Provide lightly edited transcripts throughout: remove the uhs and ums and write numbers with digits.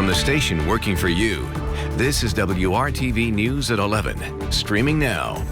the station working for you. This is WRTV News at 11, streaming now.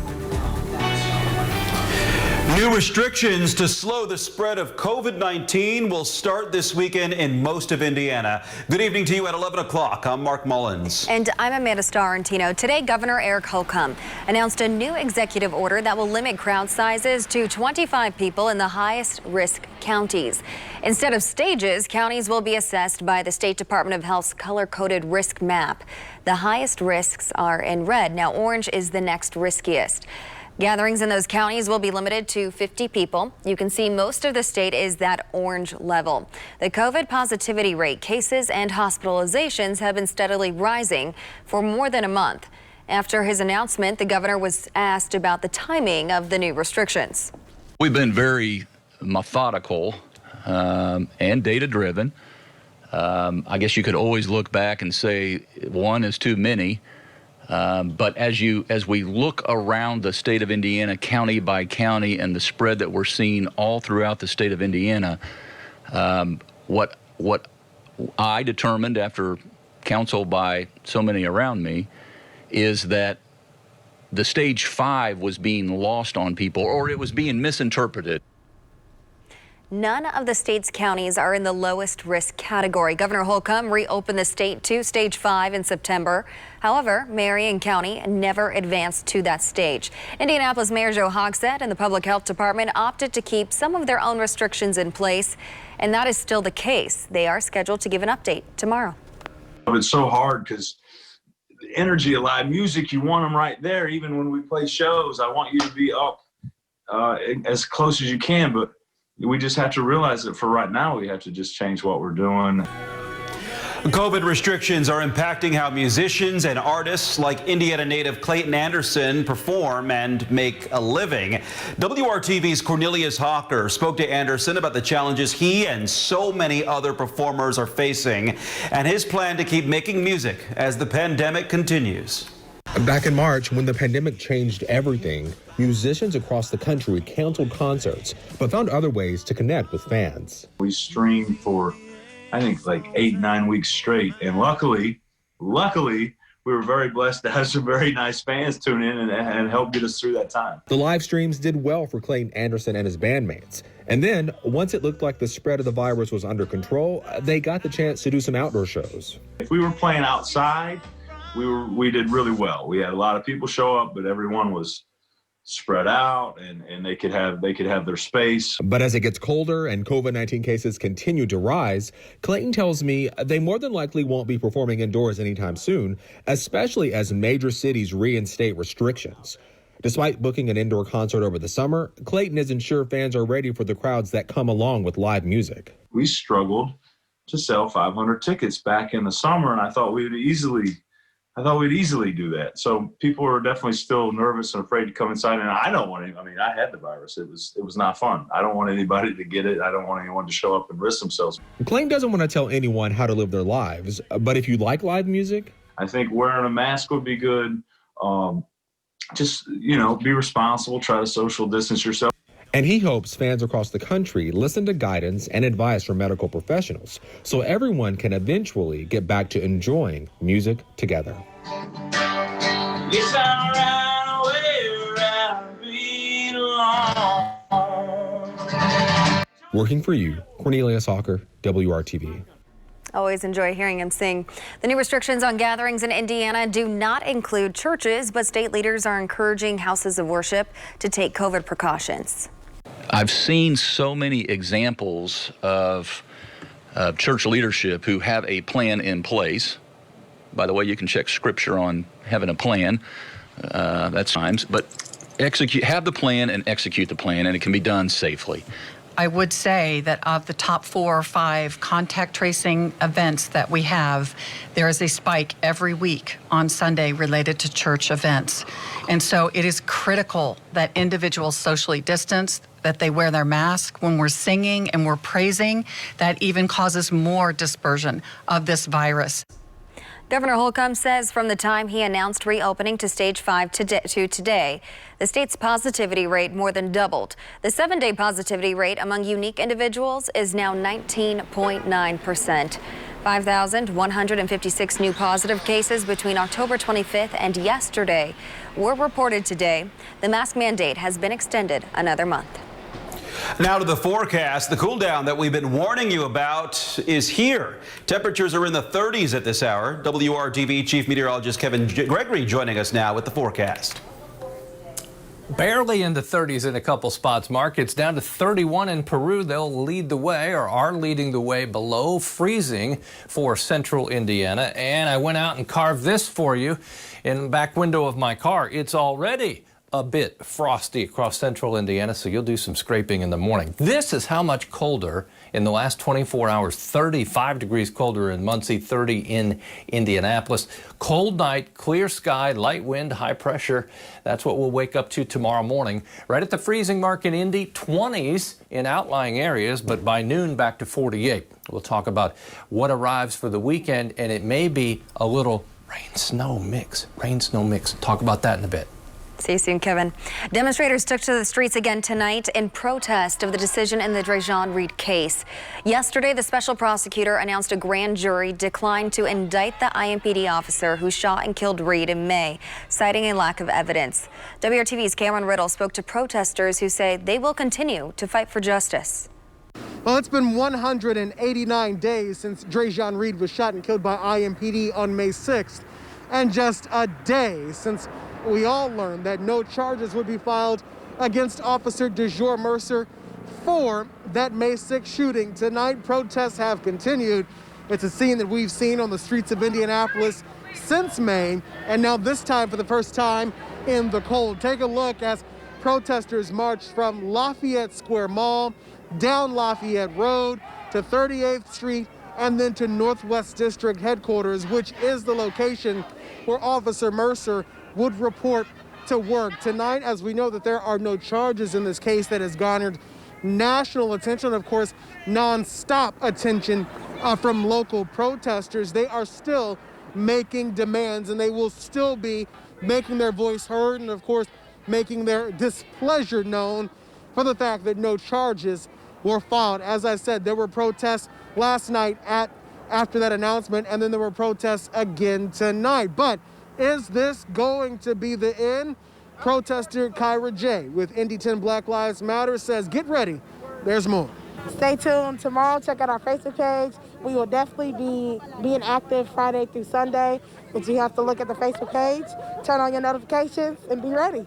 New restrictions to slow the spread of COVID-19 will start this weekend in most of Indiana. Good evening to you at 11 o'clock. I'm Mark Mullins. And I'm Amanda Starrentino. Today, Governor Eric Holcomb announced a new executive order that will limit crowd sizes to 25 people in the highest risk counties. Instead of stages, counties will be assessed by the State Department of Health's color-coded risk map. The highest risks are in red. Now, orange is the next riskiest. Gatherings in those counties will be limited to 50 people. You can see most of the state is that orange level. The COVID positivity rate, cases and hospitalizations have been steadily rising for more than a month. After his announcement, the governor was asked about the timing of the new restrictions. We've been very methodical and data-driven. I guess you could always look back and say one is too many. But as we look around the state of Indiana, county by county, and the spread that we're seeing all throughout the state of Indiana, what I determined after counsel by so many around me is that the stage 5 was being lost on people, or it was being misinterpreted. None of the state's counties are in the lowest risk category. Governor Holcomb reopened the state to stage 5 in September. However, Marion County never advanced to that stage. Indianapolis Mayor Joe Hogsett and the Public Health Department opted to keep some of their own restrictions in place, and that is still the case. They are scheduled to give an update tomorrow. It's so hard because the energy of live music, you want them right there. Even when we play shows, I want you to be up as close as you can, but we just have to realize that for right now, we have to just change what we're doing. COVID restrictions are impacting how musicians and artists like Indiana native Clayton Anderson perform and make a living. WRTV's Cornelius Hawker spoke to Anderson about the challenges he and so many other performers are facing and his plan to keep making music as the pandemic continues. Back in March, when the pandemic changed everything, musicians across the country canceled concerts, but found other ways to connect with fans. We streamed for, I think, like 8-9 weeks straight. And luckily, we were very blessed to have some very nice fans tune in and help get us through that time. The live streams did well for Clayton Anderson and his bandmates. And then, once it looked like the spread of the virus was under control, they got the chance to do some outdoor shows. If we were playing outside, we did really well. We had a lot of people show up, but everyone was spread out and they could have their space. But as it gets colder and COVID-19 cases continue to rise, Clayton tells me they more than likely won't be performing indoors anytime soon, especially as major cities reinstate restrictions. Despite booking an indoor concert over the summer, Clayton isn't sure fans are ready for the crowds that come along with live music. We struggled to sell 500 tickets back in the summer, and I thought we'd easily do that. So people are definitely still nervous and afraid to come inside. And I don't want to, I had the virus. It was not fun. I don't want anybody to get it. I don't want anyone to show up and risk themselves. Clayton doesn't want to tell anyone how to live their lives, but if you like live music, I think wearing a mask would be good. Just, be responsible, try to social distance yourself. And he hopes fans across the country listen to guidance and advice from medical professionals so everyone can eventually get back to enjoying music together. Yes, I ran away where I belong. Working for you, Cornelius Hawker, WRTV. Always enjoy hearing him sing. The new restrictions on gatherings in Indiana do not include churches, but state leaders are encouraging houses of worship to take COVID precautions. I've seen so many examples of church leadership who have a plan in place. By the way, you can check scripture on having a plan. That's times, but have the plan and execute the plan, and it can be done safely. I would say that of the top 4 or 5 contact tracing events that we have, there is a spike every week on Sunday related to church events. And so it is critical that individuals socially distance, that they wear their mask when we're singing and we're praising. That even causes more dispersion of this virus. Governor Holcomb says from the time he announced reopening to stage 5 to today, the state's positivity rate more than doubled. The 7-day positivity rate among unique individuals is now 19.9%. 5,156 new positive cases between October 25th and yesterday were reported today. The mask mandate has been extended another month. Now to the forecast. The cool down that we've been warning you about is here. Temperatures are in the 30s at this hour. WRTV Chief Meteorologist Kevin Gregory joining us now with the forecast. Barely in the 30s in a couple spots, Mark. It's down to 31 in Peru. They'll lead the way, or are leading the way, below freezing for central Indiana. And I went out and carved this for you in the back window of my car. It's already a bit frosty across central Indiana, so you'll do some scraping in the morning. This is how much colder in the last 24 hours. 35 degrees colder in Muncie, 30 in Indianapolis. Cold night, clear sky, light wind, high pressure. That's what we'll wake up to tomorrow morning. Right at the freezing mark in Indy, 20s in outlying areas, but by noon back to 48. We'll talk about what arrives for the weekend, and it may be a little rain-snow mix. Rain-snow mix. Talk about that in a bit. See you soon, Kevin. Demonstrators took to the streets again tonight in protest of the decision in the Drejon Reed case. Yesterday, the special prosecutor announced a grand jury declined to indict the IMPD officer who shot and killed Reed in May, citing a lack of evidence. WRTV's Cameron Riddle spoke to protesters who say they will continue to fight for justice. Well, it's been 189 days since Drejon Reed was shot and killed by IMPD on May 6th, and just a day since we all learned that no charges would be filed against Officer DeJour Mercer for that May 6th shooting. Tonight, protests have continued. It's a scene that we've seen on the streets of Indianapolis since May, and now this time for the first time in the cold. Take a look as protesters marched from Lafayette Square Mall, down Lafayette Road to 38th Street, and then to Northwest District Headquarters, which is the location where Officer Mercer would report to work. Tonight, as we know that there are no charges in this case, that has garnered national attention, of course, nonstop attention from local protesters. They are still making demands, and they will still be making their voice heard, and of course, making their displeasure known for the fact that no charges were filed. As I said, there were protests last night after that announcement, and then there were protests again tonight. But is this going to be the end? Protester Kyra J. with Indy 10 Black Lives Matter says, get ready, there's more. Stay tuned tomorrow. Check out our Facebook page. We will definitely be being active Friday through Sunday, but you have to look at the Facebook page, turn on your notifications, and be ready.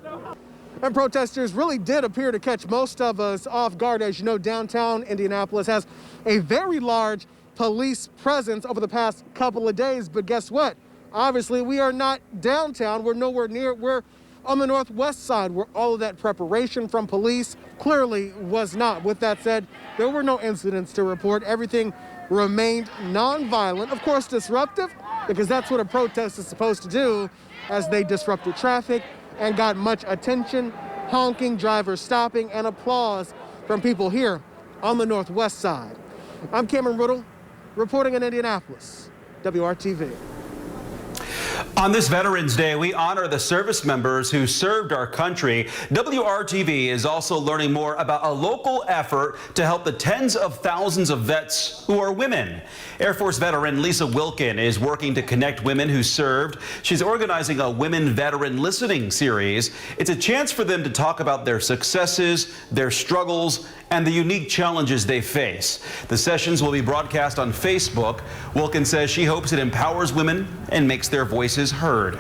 And protesters really did appear to catch most of us off guard. As you know, downtown Indianapolis has a very large police presence over the past couple of days, but guess what? Obviously, we are not downtown. We're nowhere near. We're on the northwest side, where all of that preparation from police clearly was not. With that said, there were no incidents to report. Everything remained nonviolent, of course disruptive, because that's what a protest is supposed to do, as they disrupted traffic and got much attention, honking, drivers stopping, and applause from people here on the northwest side. I'm Cameron Riddle, reporting in Indianapolis, WRTV. On this Veterans Day, we honor the service members who served our country. WRTV is also learning more about a local effort to help the tens of thousands of vets who are women. Air Force veteran Lisa Wilkin is working to connect women who served. She's organizing a Women Veteran Listening series. It's a chance for them to talk about their successes, their struggles, and the unique challenges they face. The sessions will be broadcast on Facebook. Wilkin says she hopes it empowers women and makes their voices heard.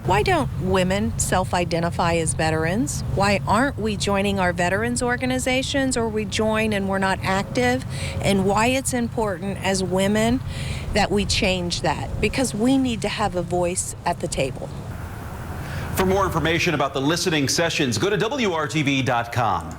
Why don't women self-identify as veterans? Why aren't we joining our veterans organizations, or we join and we're not active? And why it's important as women that we change that, because we need to have a voice at the table. For more information about the listening sessions, go to WRTV.com.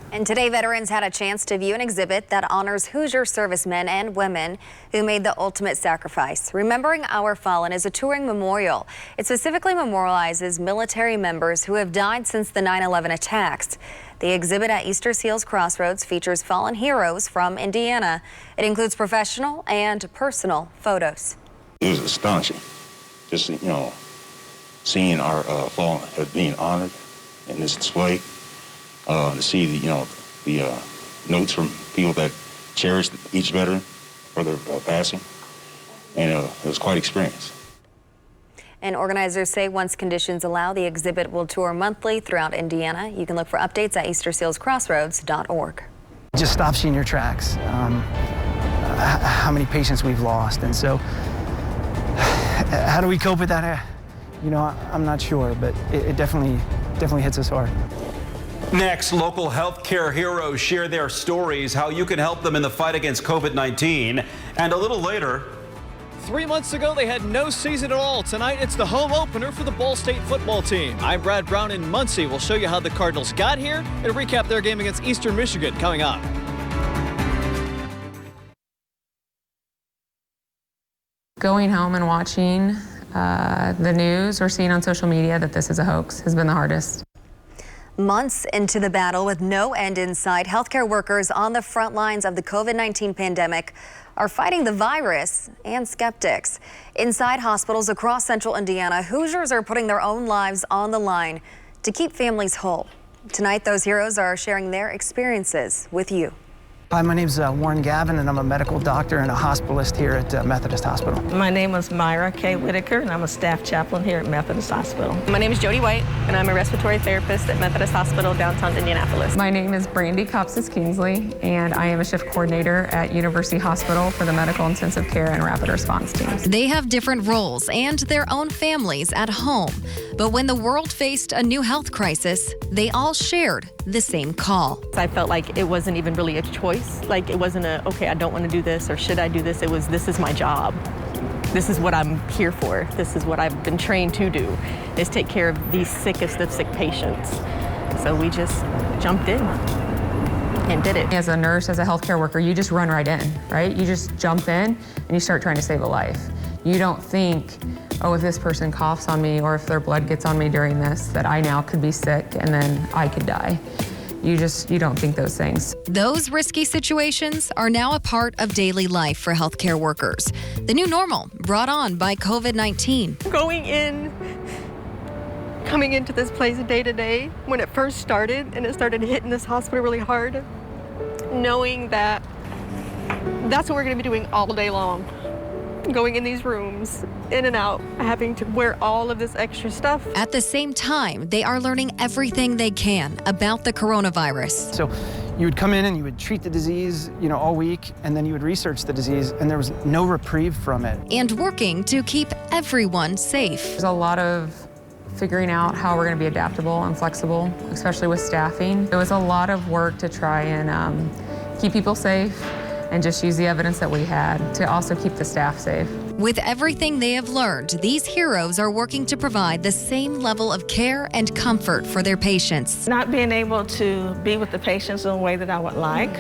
And today, veterans had a chance to view an exhibit that honors Hoosier servicemen and women who made the ultimate sacrifice. Remembering Our Fallen is a touring memorial. It specifically memorializes military members who have died since the 9/11 attacks. The exhibit at Easter Seals Crossroads features fallen heroes from Indiana. It includes professional and personal photos. It was astonishing, just, seeing our fall as being honored in this display, to see the notes from people that cherished each veteran for their passing, and it was quite an experience. And organizers say once conditions allow, the exhibit will tour monthly throughout Indiana. You can look for updates at eastersealscrossroads.org. It just stops you in your tracks, how many patients we've lost. And so how do we cope with that? I'm not sure, but it definitely hits us hard. Next, local healthcare heroes share their stories, how you can help them in the fight against COVID-19. And a little later, 3 months ago, they had no season at all. Tonight, it's the home opener for the Ball State football team. I'm Brad Brown in Muncie. We'll show you how the Cardinals got here and recap their game against Eastern Michigan coming up. Going home and watching the news or seeing on social media that this is a hoax has been the hardest. Months into the battle with no end in sight, healthcare workers on the front lines of the COVID-19 pandemic are fighting the virus and skeptics. Inside hospitals across central Indiana, Hoosiers are putting their own lives on the line to keep families whole. Tonight, those heroes are sharing their experiences with you. Hi, my name's Warren Gavin, and I'm a medical doctor and a hospitalist here at Methodist Hospital. My name is Myra K. Whitaker, and I'm a staff chaplain here at Methodist Hospital. My name is Jody White, and I'm a respiratory therapist at Methodist Hospital, downtown Indianapolis. My name is Brandy Copsis Kingsley, and I am a shift coordinator at University Hospital for the medical intensive care and rapid response teams. They have different roles and their own families at home. But when the world faced a new health crisis, they all shared the same call. I felt like it wasn't even really a choice. Like it wasn't okay, I don't want to do this, or should I do this? It was, this is my job. This is what I'm here for. This is what I've been trained to do, is take care of the sickest of sick patients. So we just jumped in and did it. As a nurse, as a healthcare worker, you just run right in, right? You just jump in and you start trying to save a life. You don't think, oh, if this person coughs on me or if their blood gets on me during this, that I now could be sick and then I could die. You don't think those things. Those risky situations are now a part of daily life for healthcare workers. The new normal brought on by COVID-19. Coming into this place day to day, when it first started and it started hitting this hospital really hard, knowing that that's what we're going to be doing all day long. Going in these rooms, in and out, having to wear all of this extra stuff. At the same time, they are learning everything they can about the coronavirus. So you would come in and you would treat the disease, all week, and then you would research the disease, and there was no reprieve from it. And working to keep everyone safe. There's a lot of figuring out how we're going to be adaptable and flexible, especially with staffing. It was a lot of work to try and keep people safe and just use the evidence that we had to also keep the staff safe. With everything they have learned, these heroes are working to provide the same level of care and comfort for their patients. Not being able to be with the patients in a way that I would like.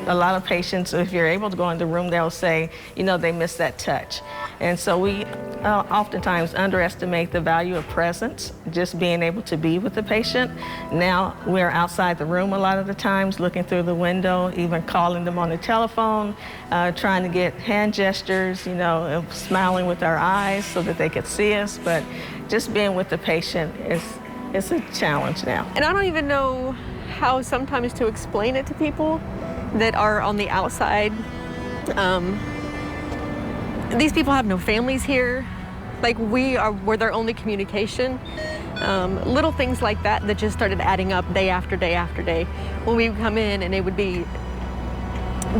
A lot of patients, if you're able to go in the room, they'll say, they miss that touch. And so we oftentimes underestimate the value of presence, just being able to be with the patient. Now we're outside the room a lot of the times, looking through the window, even calling them on the telephone, trying to get hand gestures, smiling with our eyes so that they could see us. But just being with the patient is a challenge now. And I don't even know how sometimes to explain it to people that are on the outside. These people have no families here. Like we're their only communication. Little things like that just started adding up day after day after day. When we come in and it would be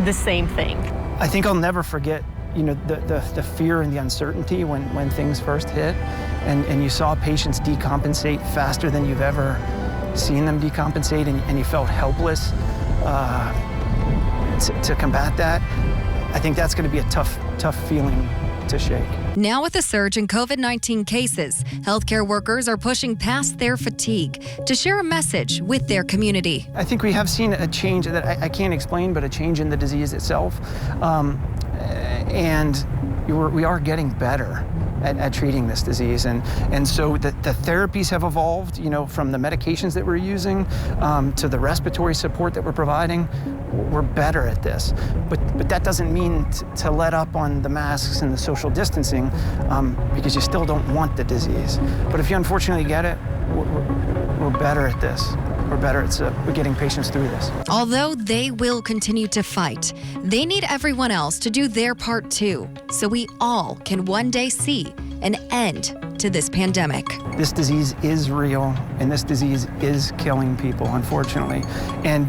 the same thing. I think I'll never forget, the fear and the uncertainty when things first hit, and you saw patients decompensate faster than you've ever seen them decompensate, and you felt helpless to combat that. I think that's going to be a tough feeling to shake. Now with the surge in COVID-19 cases, healthcare workers are pushing past their fatigue to share a message with their community. I think we have seen a change that I can't explain, but a change in the disease itself. And we are getting better. at treating this disease. And so the therapies have evolved, from the medications that we're using to the respiratory support that we're providing. We're better at this. But that doesn't mean to let up on the masks and the social distancing because you still don't want the disease. But if you unfortunately get it, we're better at this. We're better at getting patients through this. Although they will continue to fight, they need everyone else to do their part too, so we all can one day see an end to this pandemic. This disease is real, and this disease is killing people, unfortunately. And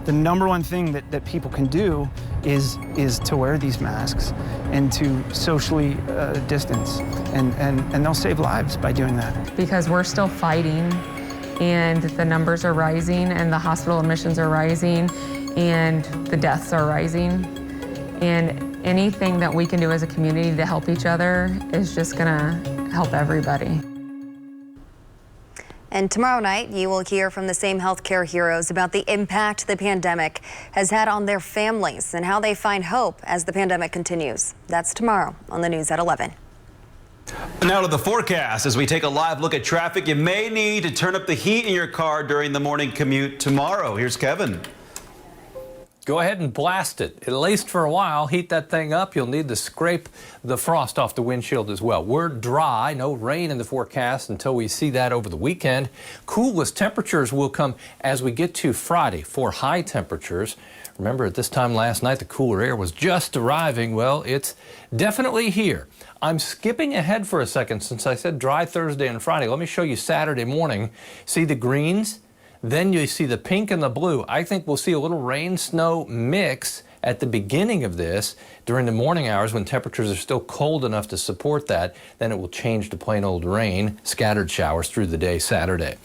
the number one thing that people can do is to wear these masks and to socially distance, and they'll save lives by doing that. Because we're still fighting, and the numbers are rising, and the hospital admissions are rising, and the deaths are rising. And anything that we can do as a community to help each other is just gonna help everybody. And tomorrow night, you will hear from the same healthcare heroes about the impact the pandemic has had on their families and how they find hope as the pandemic continues. That's tomorrow on the news at 11. Now to the forecast. As we take a live look at traffic, you may need to turn up the heat in your car during the morning commute tomorrow. Here's Kevin. Go ahead and blast it. At least for a while, heat that thing up. You'll need to scrape the frost off the windshield as well. We're dry, no rain in the forecast until we see that over the weekend. Coolest temperatures will come as we get to Friday for high temperatures. Remember, at this time last night, the cooler air was just arriving. Well, it's definitely here. I'm skipping ahead for a second since I said dry Thursday and Friday. Let me show you Saturday morning. See the greens? Then you see the pink and the blue. I think we'll see a little rain-snow mix at the beginning of this during the morning hours when temperatures are still cold enough to support that. Then it will change to plain old rain, scattered showers through the day Saturday.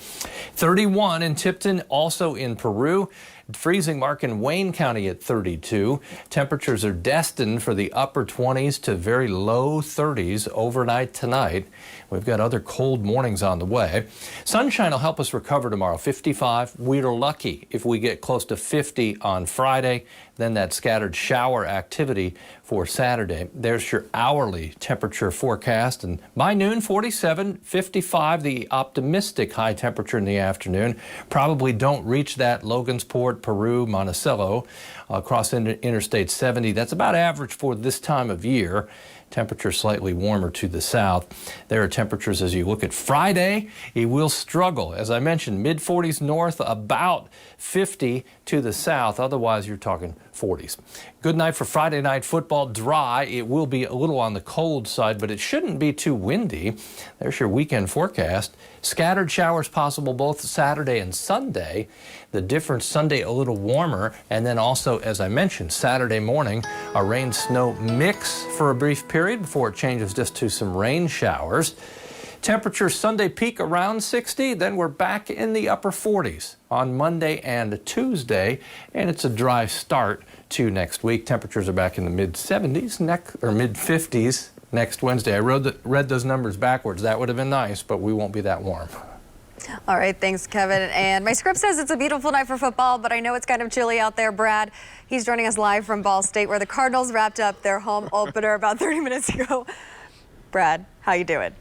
31 in Tipton, also in Peru. Freezing mark in Wayne County at 32. Temperatures are destined for the upper 20s to very low 30s overnight tonight. We've got other cold mornings on the way. Sunshine will help us recover tomorrow, 55. We're lucky if we get close to 50 on Friday. Then that scattered shower activity for Saturday. There's your hourly temperature forecast. And by noon, 47, 55, the optimistic high temperature in the afternoon. Probably don't reach that Logansport, Peru, Monticello, across Interstate 70. That's about average for this time of year. Temperature slightly warmer to the south. There are temperatures as you look at Friday. It will struggle. As I mentioned, mid-40s north, about 50 to the south. Otherwise, you're talking 40s. Good night for Friday night football. Dry. It will be a little on the cold side, but it shouldn't be too windy. There's your weekend forecast. Scattered showers possible both Saturday and Sunday. The difference Sunday a little warmer, and then also, as I mentioned, Saturday morning, a rain-snow mix for a brief period before it changes just to some rain showers. Temperatures Sunday peak around 60, then we're back in the upper 40s on Monday and Tuesday, and it's a dry start to next week. Temperatures are back in the mid-70s or mid-50s next Wednesday. I read those numbers backwards. That would have been nice, but we won't be that warm. All right, thanks, Kevin. And my script says it's a beautiful night for football, but I know it's kind of chilly out there. Brad, he's joining us live from Ball State, where the Cardinals wrapped up their home opener about 30 minutes ago. Brad, how you doing?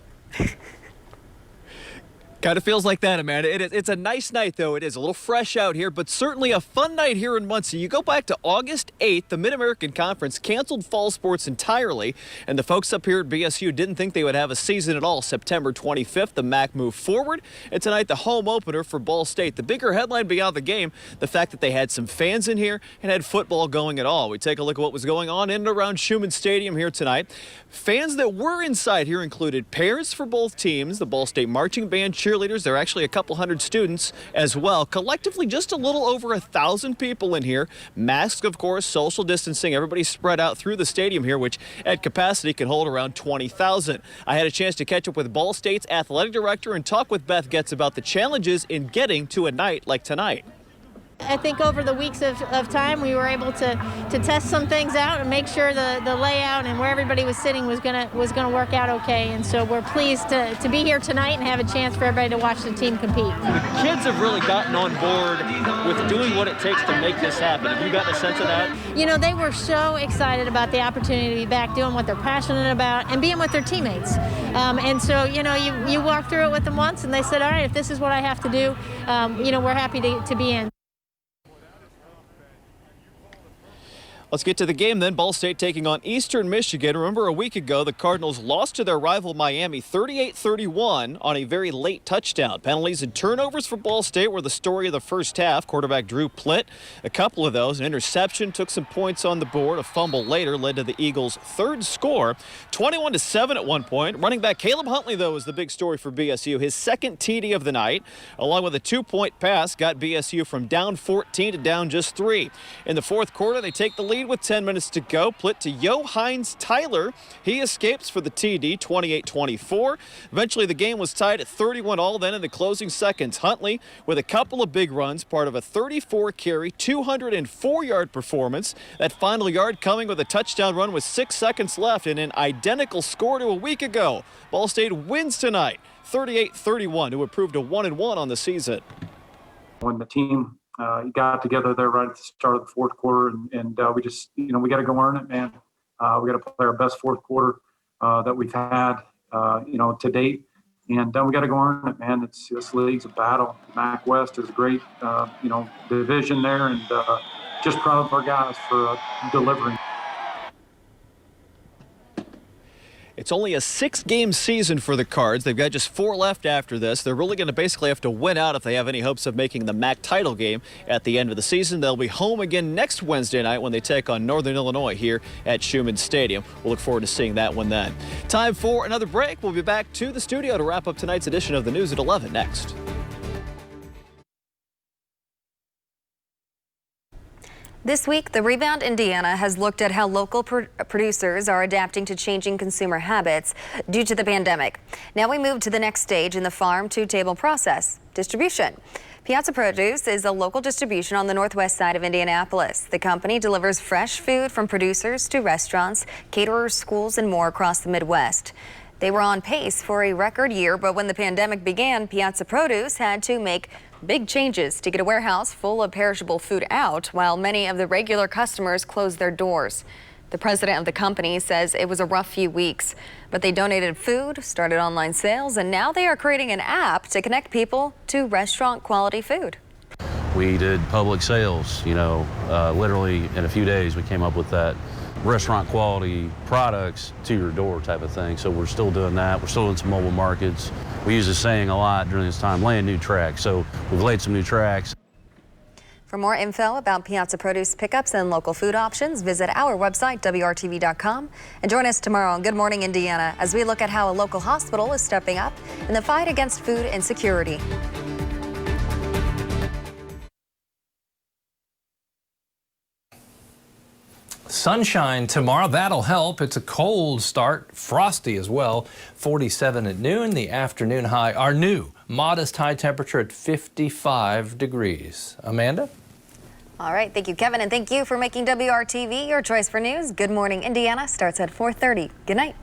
Kind of feels like that, Amanda. It's a nice night, though. It is a little fresh out here, but certainly a fun night here in Muncie. You go back to August 8th, the Mid-American Conference canceled fall sports entirely, and the folks up here at BSU didn't think they would have a season at all. September 25th, the MAC moved forward, and tonight the home opener for Ball State. The bigger headline beyond the game, the fact that they had some fans in here and had football going at all. We take a look at what was going on in and around Schumann Stadium here tonight. Fans that were inside here included parents for both teams, the Ball State marching band, cheerleaders. There are actually a couple hundred students as well. Collectively, just a little over 1,000 people in here. Masks, of course, social distancing. Everybody spread out through the stadium here, which at capacity can hold around 20,000. I had a chance to catch up with Ball State's athletic director and talk with Beth Getz about the challenges in getting to a night like tonight. I think over the weeks of time, we were able to test some things out and make sure the layout and where everybody was sitting was gonna work out okay. And so we're pleased to be here tonight and have a chance for everybody to watch the team compete. The kids have really gotten on board with doing what it takes to make this happen. Have you gotten a sense of that? You know, they were so excited about the opportunity to be back doing what they're passionate about and being with their teammates. And so, you know, you walk through it with them once and they said, all right, if this is what I have to do, you know, we're happy to be in. Let's get to the game then. Ball State taking on Eastern Michigan. Remember, a week ago, the Cardinals lost to their rival Miami 38-31 on a very late touchdown. Penalties and turnovers for Ball State were the story of the first half. Quarterback Drew Plitt, a couple of those. An interception took some points on the board. A fumble later led to the Eagles' third score. 21-7 at one point. Running back Caleb Huntley, though, was the big story for BSU. His second TD of the night, along with a 2-point pass, got BSU from down 14 to down just 3. In the fourth quarter, they take the lead with 10 minutes to go. Plitt to Yo Hines Tyler. He escapes for the TD, 28-24. Eventually, the game was tied at 31-all. Then in the closing seconds, Huntley with a couple of big runs, part of a 34-carry, 204-yard performance. That final yard coming with a touchdown run with 6 seconds left and an identical score to a week ago. Ball State wins tonight, 38-31, to improve to 1-1 on the season. When the team got together there right at the start of the fourth quarter, and we just, you know, we got to go earn it, man. We got to play our best fourth quarter that we've had, you know, to date, and we got to go earn it, man. This league's a battle. MAC West is a great, you know, division there, and just proud of our guys for delivering. It's only a 6-game season for the Cards. They've got just 4 left after this. They're really going to basically have to win out if they have any hopes of making the MAC title game at the end of the season. They'll be home again next Wednesday night when they take on Northern Illinois here at Schumann Stadium. We'll look forward to seeing that one then. Time for another break. We'll be back to the studio to wrap up tonight's edition of the News at 11 next. This week, the Rebound Indiana has looked at how local producers are adapting to changing consumer habits due to the pandemic. Now we move to the next stage in the farm-to-table process, distribution. Piazza Produce is a local distribution on the northwest side of Indianapolis. The company delivers fresh food from producers to restaurants, caterers, schools, and more across the Midwest. They were on pace for a record year, but when the pandemic began, Piazza Produce had to make big changes to get a warehouse full of perishable food out while many of the regular customers closed their doors. The president of the company says it was a rough few weeks, but they donated food, started online sales, and now they are creating an app to connect people to restaurant quality food. We did public sales, you know, literally in a few days we came up with that restaurant quality products to your door type of thing. So we're still doing that. We're still doing some mobile markets. We use this saying a lot during this time, laying new tracks. So we've laid some new tracks. For more info about Piazza Produce pickups and local food options, visit our website, WRTV.com. And join us tomorrow on Good Morning Indiana as we look at how a local hospital is stepping up in the fight against food insecurity. Sunshine tomorrow, that'll help. It's a cold start, frosty as well. 47 at noon, the afternoon high. Our new modest high temperature at 55 degrees. Amanda? All right, thank you, Kevin, and thank you for making WRTV your choice for news. Good Morning Indiana starts at 4:30. Good night.